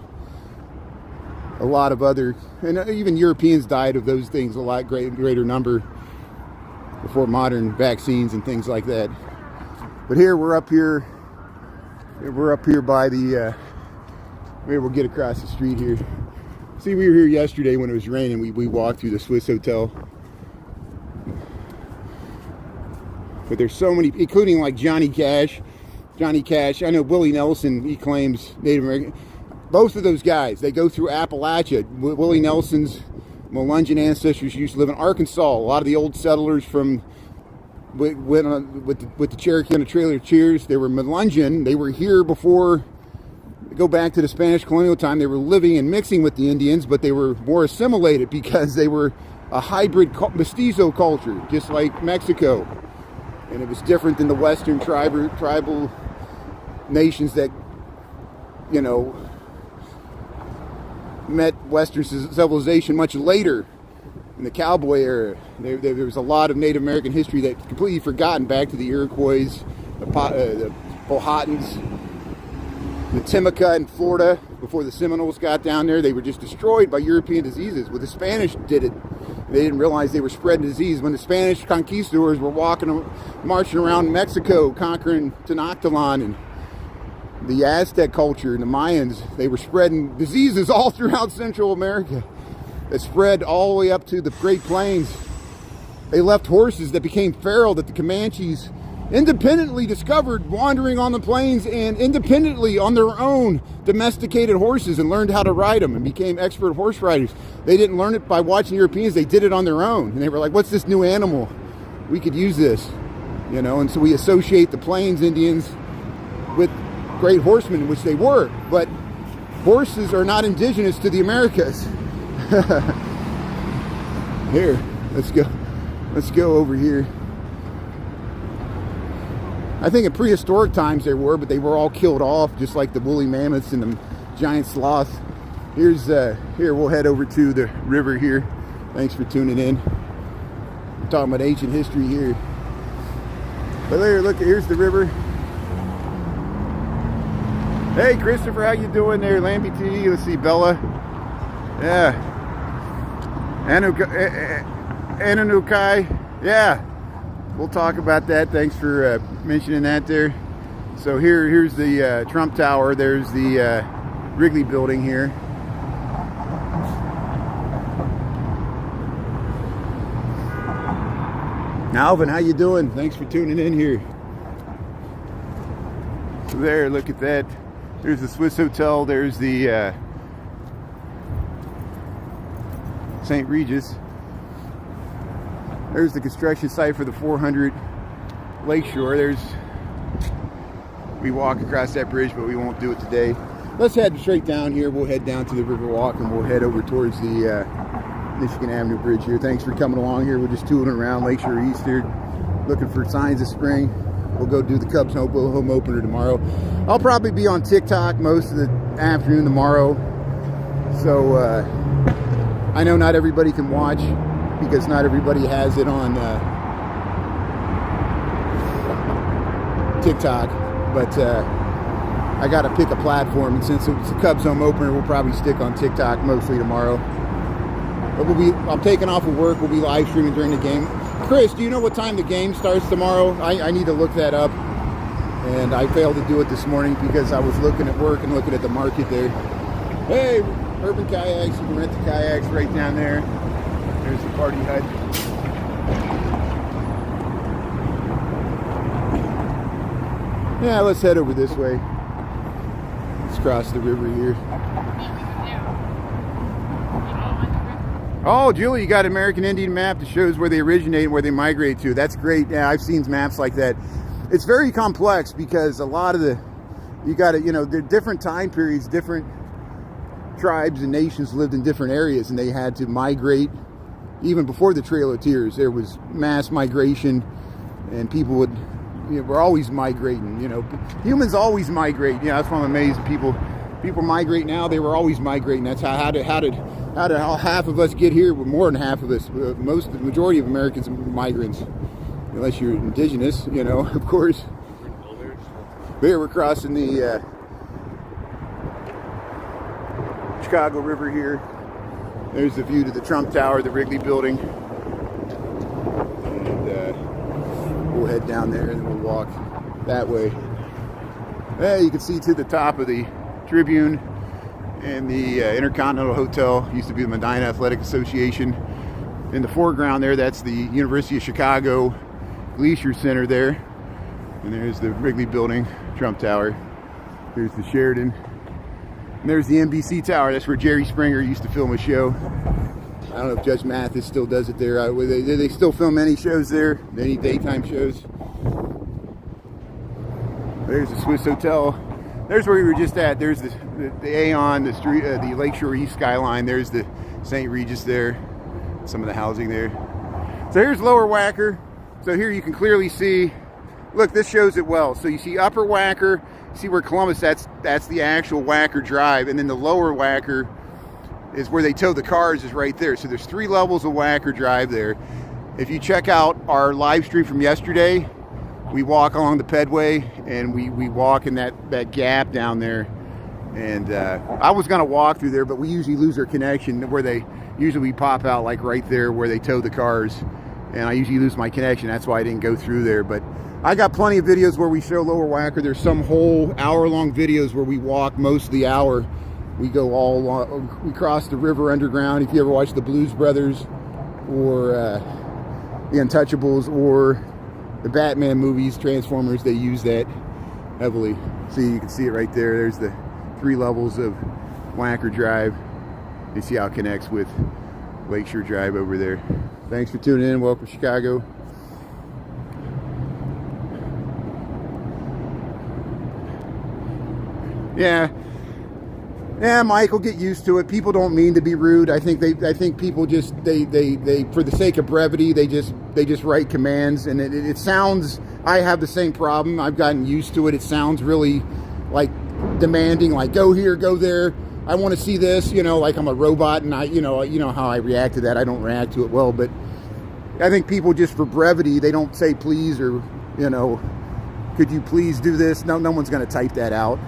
a lot of other, and even Europeans died of those things a lot greater number before modern vaccines and things like that. But here we're up here by the maybe we'll get across the street here. See, we were here yesterday when it was raining. We walked through the Swiss Hotel. But there's so many, including like Johnny Cash. I know Willie Nelson, he claims Native American. Both of those guys, they go through Appalachia. Willie Nelson's Melungeon ancestors used to live in Arkansas. A lot of the old settlers from went on with the Cherokee on the Trail of Tears. They were Melungeon. They were here before. Go back to the Spanish colonial time. They were living and mixing with the Indians, but they were more assimilated because they were a hybrid mestizo culture, just like Mexico. And it was different than the Western tribal nations that, you know, met Western civilization much later in the cowboy era. There was a lot of Native American history that's completely forgotten, back to the Iroquois, the Powhatans, the Timucua in Florida. Before the Seminoles got down there, they were just destroyed by European diseases. Well, the Spanish did it. They didn't realize they were spreading disease. When the Spanish conquistadors were marching around Mexico, conquering Tenochtitlan and the Aztec culture and the Mayans, they were spreading diseases all throughout Central America. It spread all the way up to the Great Plains. They left horses that became feral, that the Comanches independently discovered wandering on the plains, and independently on their own domesticated horses and learned how to ride them and became expert horse riders. They didn't learn it by watching Europeans. They did it on their own. And they were like, what's this new animal? We could use this, you know. And so we associate the Plains Indians with great horsemen, which they were. But horses are not indigenous to the Americas. Here, let's go over here. I think in prehistoric times there were, but they were all killed off, just like the woolly mammoths and the giant sloths. Here we'll head over to the river here. Thanks for tuning in. We're talking about ancient history here. But there, look, here's the river. Hey, Christopher, how you doing there? Lambie T, let's see, Bella. Yeah. Anunukai, yeah. We'll talk about that. Thanks for mentioning that there. So here's the Trump Tower. There's the Wrigley building here. Now, Alvin, how you doing? Thanks for tuning in here. So there, look at that. There's the Swiss Hotel. There's the St. Regis. There's the construction site for the 400 Lakeshore. We walk across that bridge, but we won't do it today. Let's head straight down here. We'll head down to the Riverwalk and we'll head over towards the Michigan Avenue Bridge here. Thanks for coming along here. We're just tooling around Lakeshore East here, looking for signs of spring. We'll go do the Cubs home opener tomorrow. I'll probably be on TikTok most of the afternoon tomorrow. So I know not everybody can watch, because not everybody has it on TikTok, but I got to pick a platform, and since it's a Cubs home opener, we'll probably stick on TikTok mostly tomorrow. But I'm taking off of work. We'll be live streaming during the game. Chris, do you know what time the game starts tomorrow? I need to look that up, and I failed to do it this morning because I was looking at work and looking at the market there. Hey, Urban Kayaks, you can rent the kayaks right down there. There's the party hut. Yeah, let's head over this way. Let's cross the river here. Oh, Julie, you got an American Indian map that shows where they originate and where they migrate to. That's great. Yeah, I've seen maps like that. It's very complex because a lot of they're different time periods, different tribes and nations lived in different areas, and they had to migrate. Even before the Trail of Tears, there was mass migration, and people were always migrating. Humans always migrate. That's why I'm amazed. People migrate now. They were always migrating. That's how did half of us get here? More than half of us. The majority of Americans are migrants. unless you're indigenous, you know, of course. Here we're crossing the Chicago River here. There's the view to the Trump Tower, the Wrigley Building. And we'll head down there and then we'll walk that way. You can see to the top of the Tribune and the Intercontinental Hotel. Used to be the Medina Athletic Association. In the foreground there, that's the University of Chicago Leisure Center there. And there's the Wrigley Building, Trump Tower. There's the Sheridan. And there's the NBC Tower. That's where Jerry Springer used to film a show. I don't know if Judge Mathis still does it there. They still film any shows there, any daytime shows. There's the Swiss Hotel. There's where we were just at. There's the Aon, the street, the Lakeshore East skyline. There's the St. Regis there. Some of the housing there. So here's Lower Wacker. So here you can clearly see. Look, this shows it well. So you see Upper Wacker. See where Columbus? That's the actual Wacker Drive, and then the Lower Wacker is where they tow the cars. Is right there. So there's 3 levels of Wacker Drive there. If you check out our live stream from yesterday, we walk along the Pedway, and we walk in that gap down there. And I was gonna walk through there, but we usually lose our connection where they usually pop out like right there where they tow the cars, and I usually lose my connection. That's why I didn't go through there. But I got plenty of videos where we show Lower Wacker. There's some whole hour-long videos where we walk most of the hour. We go all along, we cross the river underground. If you ever watch the Blues Brothers or the Untouchables or the Batman movies, Transformers, they use that heavily. See, you can see it right there. There's the 3 levels of Wacker Drive. You see how it connects with Lakeshore Drive over there. Thanks for tuning in. Welcome to Chicago. Yeah, Michael, get used to it. People don't mean to be rude. I think people just they for the sake of brevity, they just write commands, and it sounds. I have the same problem. I've gotten used to it. It sounds really like demanding, like go here, go there. I want to see this, you know, like I'm a robot, and you know how I react to that. I don't react to it well, but I think people just for brevity, they don't say please or, you know, could you please do this? No one's going to type that out.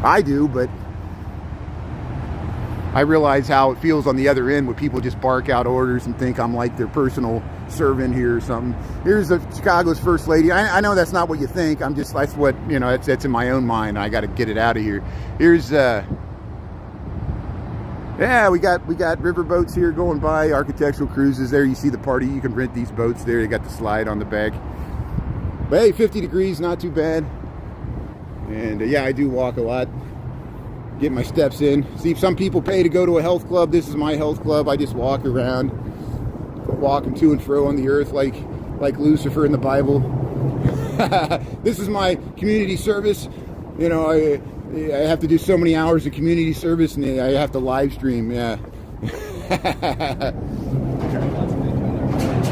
I do, but I realize how it feels on the other end when people just bark out orders and think I'm like their personal servant here or something. Here's Chicago's First Lady. I know that's not what you think. I'm just, that's what, you know, that's in my own mind. I got to get it out of here. Here's, yeah, we got river boats here going by, architectural cruises there. You see the party. You can rent these boats there. They got the slide on the back. But hey, 50 degrees, not too bad. And yeah, I do walk a lot. Get my steps in. See, some people pay to go to a health club. This is my health club. I just walk around, walking to and fro on the earth like Lucifer in the Bible. This is my community service. You know, I have to do so many hours of community service, and I have to live stream. Yeah.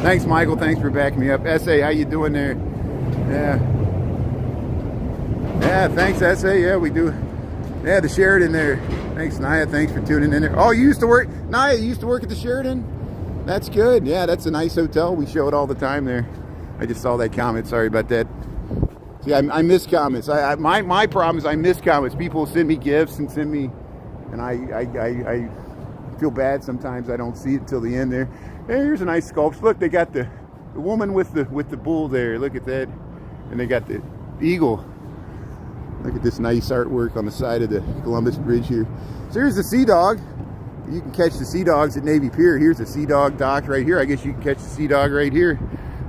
Thanks, Michael. Thanks for backing me up. SA, how you doing there? Yeah. Yeah, thanks, SA. Yeah, we do. Yeah, the Sheridan there. Thanks, Naya. Thanks for tuning in there. Oh, you used to work, Naya, you used to work at the Sheridan? That's good. Yeah, that's a nice hotel. We show it all the time there. I just saw that comment. Sorry about that. See, I miss comments. My problem is I miss comments. People send me gifts and send me, and I feel bad sometimes I don't see it till the end there. Hey, here's a nice sculpture. Look, they got the woman with the bull there. Look at that. And they got the eagle. Look at this nice artwork on the side of the Columbus Bridge here. So here's the Sea Dog. You can catch the Sea Dogs at Navy Pier. Here's the Sea Dog dock right here. I guess you can catch the Sea Dog right here.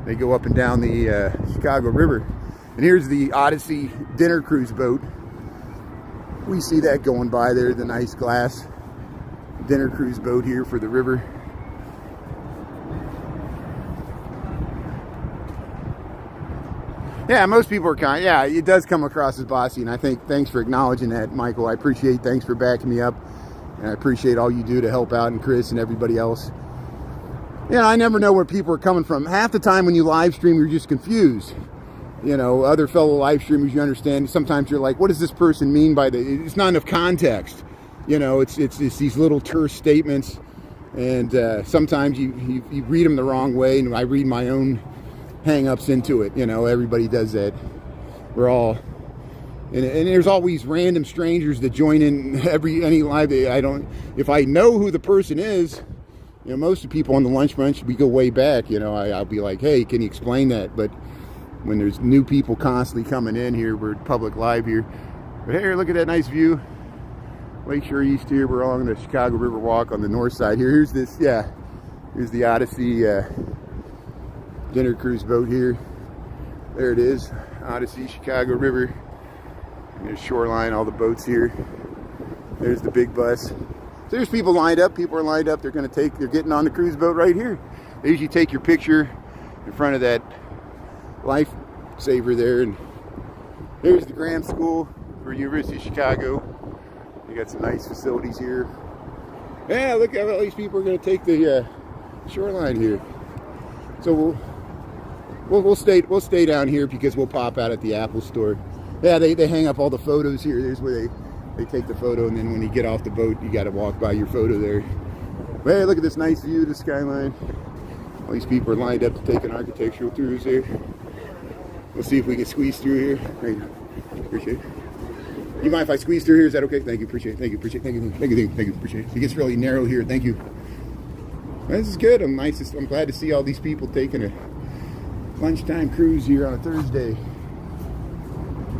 They go up and down the Chicago River. And here's the Odyssey dinner cruise boat. We see that going by there, the nice glass dinner cruise boat here for the river. Yeah, most people are kind. Yeah, it does come across as bossy, and I think thanks for acknowledging that, Michael. I appreciate. Thanks for backing me up, and I appreciate all you do to help out, and Chris and everybody else. Yeah, I never know where people are coming from. Half the time when you live stream, you're just confused. You know, other fellow live streamers, you understand. Sometimes you're like, what does this person mean by the? It's not enough context. You know, it's these little terse statements, and sometimes you read them the wrong way, and I read my own hang-ups into it. You know, everybody does that. We're all, and there's always random strangers that join in any live. If I know who the person is, you know, most of the people on the lunch bunch, we go way back. You know, I'll be like, hey, can you explain that? But when there's new people constantly coming in here, we're public live here. But here, look at that nice view. Lakeshore East here. We're along the Chicago Riverwalk on the north side here. Here's this, here's the Odyssey dinner cruise boat here. There it is, Odyssey, Chicago River. And there's shoreline, all the boats here. There's the big bus. So there's people lined up. People are lined up. They're getting on the cruise boat right here. They usually take your picture in front of that lifesaver there. And there's the Graham School for University of Chicago. You got some nice facilities here. Yeah, look at all these people are going to take the shoreline here. So we'll stay down here because we'll pop out at the Apple store. Yeah, they hang up all the photos here. There's where they take the photo, and then when you get off the boat, you got to walk by your photo there. But hey, look at this nice view of the skyline. All these people are lined up to take an architectural cruise here. We'll see if we can squeeze through here. Thank you. Appreciate it. You mind if I squeeze through here? Is that okay? Thank you. Appreciate it. Thank you. Appreciate it. Thank you. Thank you. Thank you. Appreciate it. It gets really narrow here. Thank you. This is good. I'm glad to see all these people taking a lunchtime cruise here on a Thursday.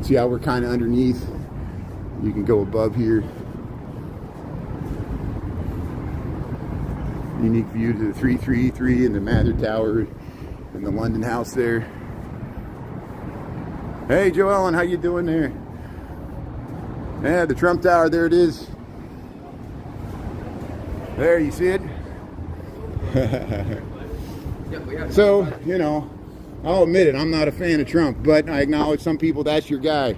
See how we're kind of underneath. You can go above here. Unique view to the 333 and the Mather Tower and the London House there. Hey, Joe Ellen, how you doing there? Yeah, the Trump Tower, there it is. There, you see it? So, you know, I'll admit it, I'm not a fan of Trump, but I acknowledge some people, that's your guy.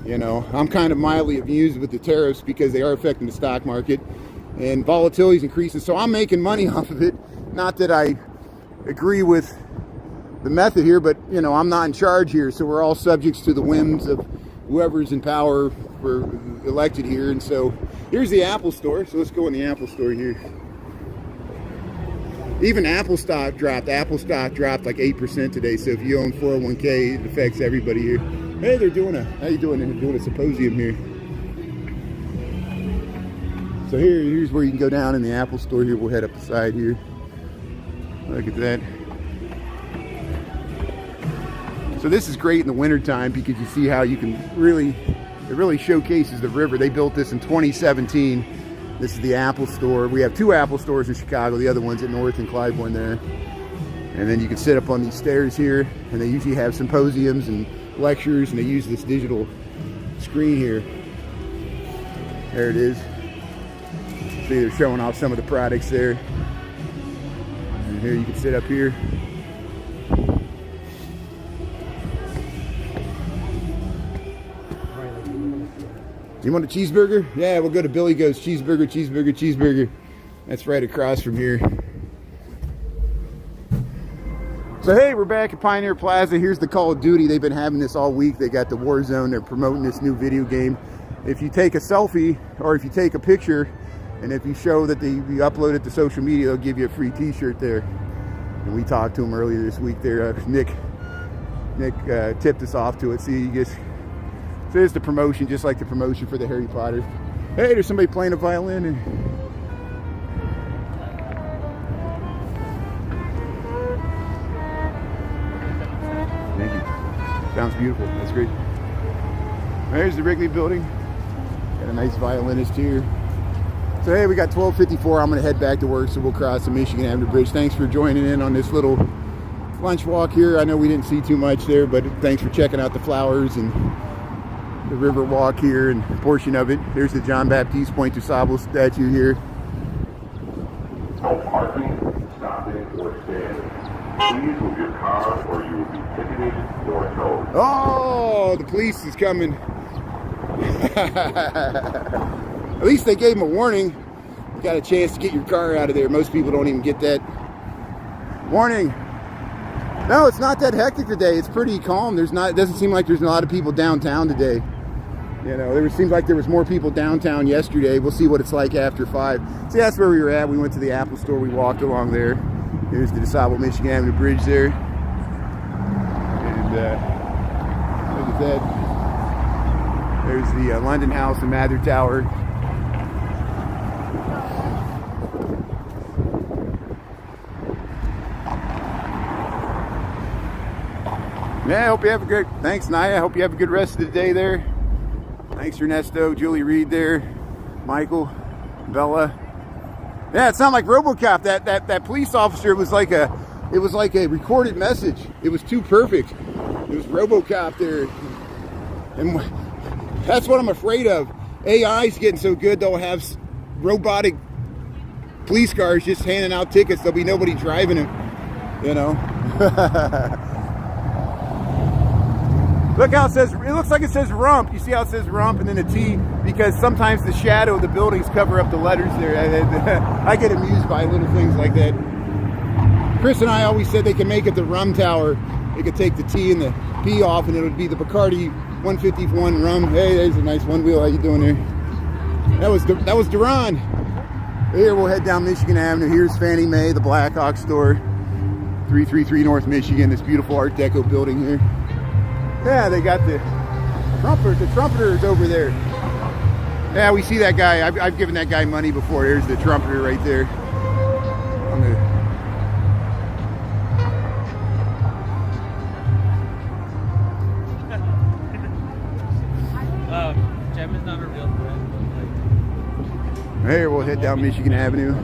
You know, I'm kind of mildly amused with the tariffs because they are affecting the stock market and volatility is increasing. So I'm making money off of it. Not that I agree with the method here, but, you know, I'm not in charge here. So we're all subjects to the whims of whoever's in power for elected here. And so here's the Apple store. So let's go in the Apple store here. Even Apple stock dropped. Apple stock dropped like 8% today. So if you own 401k, it affects everybody here. Hey, they're doing how you doing? They're doing a symposium here. So here's where you can go down in the Apple store here. We'll head up the side here. Look at that. So this is great in the wintertime because you see how you can it really showcases the river. They built this in 2017. This is the Apple store. We have 2 Apple stores in Chicago. The other one's at North and Clybourne there. And then you can sit up on these stairs here, and they usually have symposiums and lectures, and they use this digital screen here. There it is. See, they're showing off some of the products there. And here you can sit up here. You want a cheeseburger? Yeah, we'll go to Billy Goes Cheeseburger, Cheeseburger, Cheeseburger. That's right across from here. So hey, we're back at Pioneer Plaza. Here's the Call of Duty. They've been having this all week. They got the Warzone. They're promoting this new video game. If you take a selfie or if you take a picture and if you show that you upload it to social media, they'll give you a free t-shirt there. And we talked to him earlier this week there. Nick tipped us off to it. See, you guys. So there's the promotion, just like the promotion for the Harry Potter. Hey, there's somebody playing a violin. Thank you. Sounds beautiful. That's great. There's the Wrigley building. Got a nice violinist here. So hey, we got 12:54. I'm going to head back to work, so we'll cross the Michigan Avenue Bridge. Thanks for joining in on this little lunch walk here. I know we didn't see too much there, but thanks for checking out the flowers and the Riverwalk here and a portion of it. There's the John Baptiste Point du Sable statue here. No parking, stopping, or standing. Please move your car or you will be ticketed or towed. Oh, the police is coming. At least they gave him a warning. You got a chance to get your car out of there. Most people don't even get that warning. No, it's not that hectic today. It's pretty calm. It doesn't seem like there's a lot of people downtown today. You know, it seems like there was more people downtown yesterday. We'll see what it's like after 5. See, that's where we were at. We went to the Apple store. We walked along there. Here's the DeSable Michigan Avenue Bridge there. look at that. There's the London House and Mather Tower. Yeah, I hope you have a good, thanks Naya, I hope you have a good rest of the day there. Thanks Ernesto, Julie Reed there, Michael, Bella. Yeah, it sounded like RoboCop. That police officer was like a recorded message. It was too perfect. It was RoboCop there. And that's what I'm afraid of. AI's getting so good they'll have robotic police cars just handing out tickets. There'll be nobody driving them, you know. Look how it says, it looks like it says rump. You see how it says rump and then a T? Because sometimes the shadow of the buildings cover up the letters there. I get amused by little things like that. Chris and I always said they can make it the rum tower. They could take the T and the P off and it would be the Bacardi 151 rum. Hey, there's a nice one wheel. How you doing there? That was Duran. Here we'll head down Michigan Avenue. Here's Fannie Mae, the Blackhawk store. 333 North Michigan, this beautiful Art Deco building here. Yeah, they got the trumpeters over there. Yeah, we see that guy. I've given that guy money before. There's the trumpeter right there. Jem is not a real friend, but Here, we'll head down Michigan Avenue.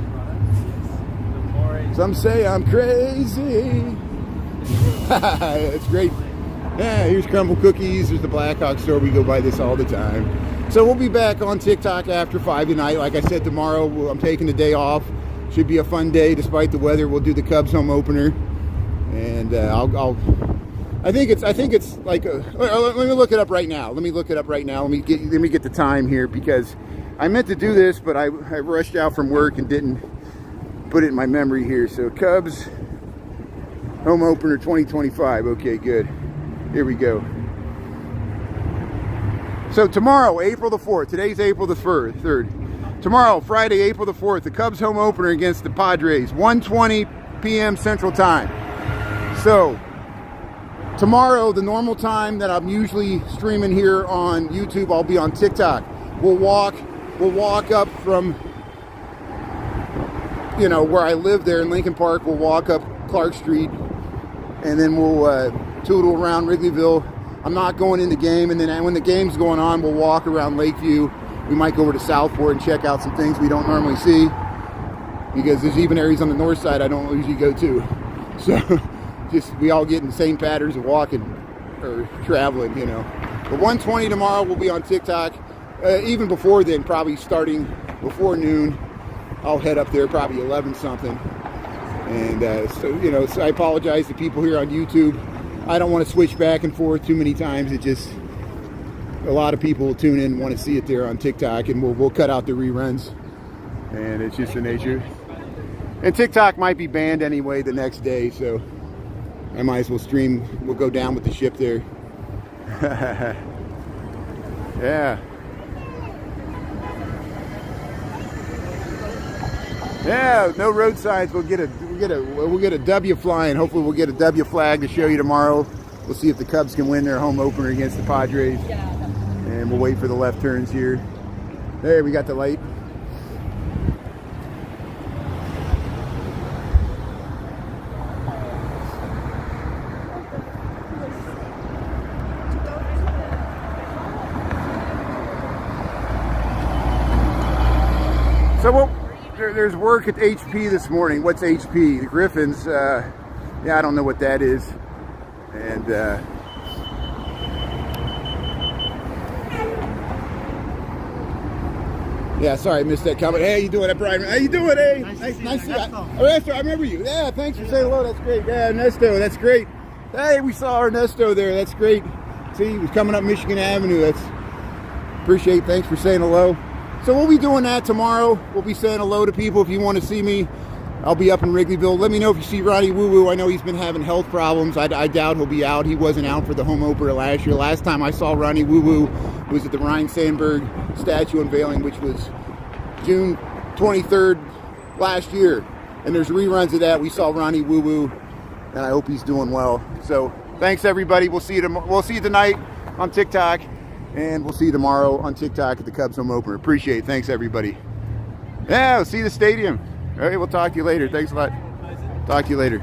Some say I'm crazy. That's great. Yeah, here's Crumble Cookies. There's the Blackhawk store. We go by this all the time. So we'll be back on TikTok after 5 tonight. Like I said, tomorrow I'm taking the day off. Should be a fun day despite the weather. We'll do the Cubs home opener, and I think it's like let me look it up right now. Let me get the time here because I meant to do this, but I rushed out from work and didn't put it in my memory here. So Cubs home opener 2025. Okay, good. Here we go. So tomorrow, April the 4th. Today's April the 3rd. Tomorrow, Friday, April the 4th, the Cubs home opener against the Padres, 1:20 p.m. Central Time. So tomorrow, the normal time that I'm usually streaming here on YouTube, I'll be on TikTok. We'll walk up from, you know, where I live there in Lincoln Park. We'll walk up Clark Street, and then we'll tootle around Wrigleyville. I'm not going in the game, and then when the game's going on, we'll walk around Lakeview. We might go over to Southport and check out some things we don't normally see, because there's even areas on the north side I don't usually go to. So just we all get in the same patterns of walking or traveling, you know. But 1:20 tomorrow, we'll be on TikTok. Even before then, probably starting before noon, I'll head up there probably 11 something. And so, you know, so I apologize to people here on YouTube. I don't want to switch back and forth too many times. It just, a lot of people will tune in and want to see it there on TikTok, and we'll cut out the reruns. And it's just the nature. And TikTok might be banned anyway the next day, so I might as well stream. We'll go down with the ship there. Yeah. Yeah, no road signs. We'll get a W flying. Hopefully we'll get a W flag to show you tomorrow. We'll see if the Cubs can win their home opener against the Padres. And we'll wait for the left turns here. There, we got the light. So there's work at HP this morning. What's HP? The Griffins. Yeah, I don't know what that is. And yeah, sorry I missed that comment. Hey, how you doing, Brian? How you doing? Hey, nice to see you. Ernesto, I remember you. Yeah, thanks for saying hello. That's great. Yeah, Ernesto, that's great. Hey, we saw Ernesto there. That's great. See, he was coming up Michigan Avenue. That's appreciate. Thanks for saying hello. So we'll be doing that tomorrow. We'll be saying hello to people. If you want to see me, I'll be up in Wrigleyville. Let me know if you see Ronnie Woo Woo. I know he's been having health problems. I doubt he'll be out. He wasn't out for the home opener last year. Last time I saw Ronnie Woo Woo was at the Ryan Sandberg statue unveiling, which was June 23rd last year. And there's reruns of that. We saw Ronnie Woo Woo, and I hope he's doing well. So Thanks everybody. We'll see you tonight on TikTok, and we'll see you tomorrow on TikTok at the Cubs home opener. Appreciate it. Thanks everybody. Yeah, we'll see you at the stadium. All right, we'll talk to you later. Thanks a lot. Talk to you later.